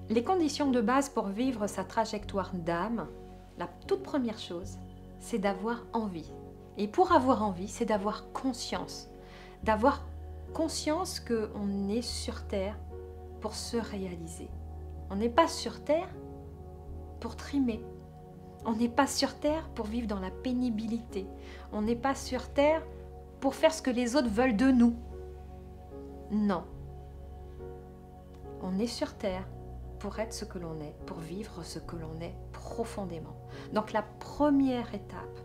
Les conditions de base pour vivre sa trajectoire d'âme, la toute première chose, c'est d'avoir envie. Et pour avoir envie, c'est d'avoir conscience. D'avoir conscience qu'on est sur Terre pour se réaliser. On n'est pas sur Terre pour trimer. On n'est pas sur Terre pour vivre dans la pénibilité. On n'est pas sur Terre pour faire ce que les autres veulent de nous. Non. On est sur Terre pour être ce que l'on est, pour vivre ce que l'on est profondément. Donc la première étape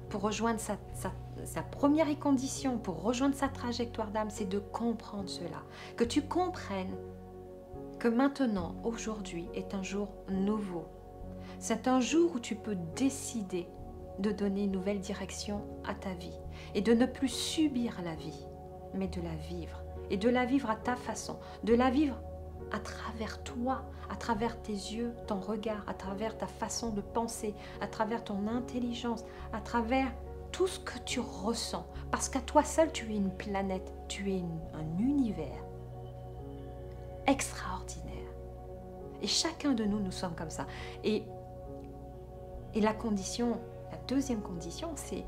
pour rejoindre sa première condition, pour rejoindre sa trajectoire d'âme, c'est de comprendre cela. Que tu comprennes que maintenant, aujourd'hui, est un jour nouveau. C'est un jour où tu peux décider de donner une nouvelle direction à ta vie et de ne plus subir la vie, mais de la vivre. Et de la vivre à ta façon, de la vivre à travers toi, à travers tes yeux, ton regard, à travers ta façon de penser, à travers ton intelligence, à travers tout ce que tu ressens. Parce qu'à toi seul, tu es une planète, tu es un univers extraordinaire. Et chacun de nous, nous sommes comme ça. Et la condition, la deuxième condition, c'est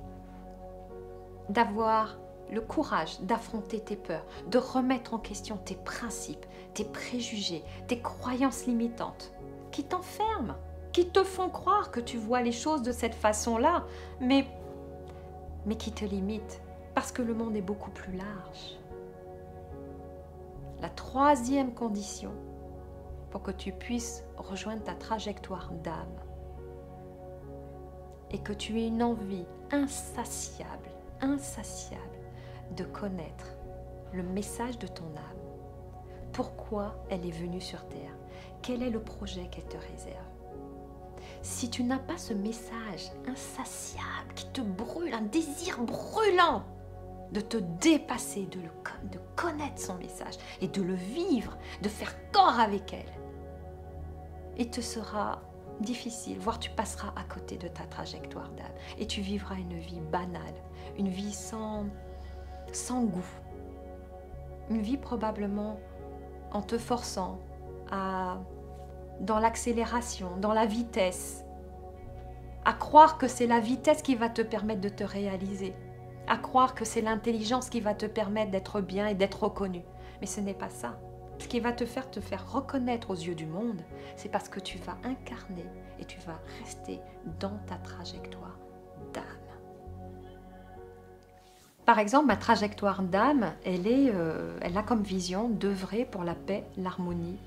d'avoir le courage d'affronter tes peurs, de remettre en question tes principes, tes préjugés, tes croyances limitantes qui t'enferment, qui te font croire que tu vois les choses de cette façon-là, mais qui te limitent parce que le monde est beaucoup plus large. La troisième condition pour que tu puisses rejoindre ta trajectoire d'âme et que tu aies une envie insatiable de connaître le message de ton âme. Pourquoi elle est venue sur Terre? Quel est le projet qu'elle te réserve? Si tu n'as pas ce message insatiable qui te brûle, un désir brûlant de te dépasser, de connaître son message et de le vivre, de faire corps avec elle, il te sera difficile, voire tu passeras à côté de ta trajectoire d'âme et tu vivras une vie banale, une vie sans goût, une vie probablement en te forçant dans l'accélération, dans la vitesse, à croire que c'est la vitesse qui va te permettre de te réaliser, à croire que c'est l'intelligence qui va te permettre d'être bien et d'être reconnu. Mais ce n'est pas ça. Ce qui va te faire reconnaître aux yeux du monde, c'est parce que tu vas incarner et tu vas rester dans ta trajectoire d'âme. Par exemple, ma trajectoire d'âme, elle a comme vision d'œuvrer pour la paix, l'harmonie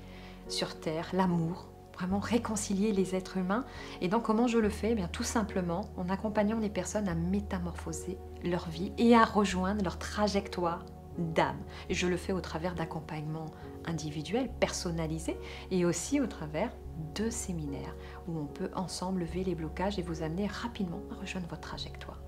sur Terre, l'amour, vraiment réconcilier les êtres humains. Et donc, comment je le fais? Eh bien, tout simplement en accompagnant les personnes à métamorphoser leur vie et à rejoindre leur trajectoire d'âme. Et je le fais au travers d'accompagnements individuels, personnalisés, et aussi au travers de séminaires où on peut ensemble lever les blocages et vous amener rapidement à rejoindre votre trajectoire.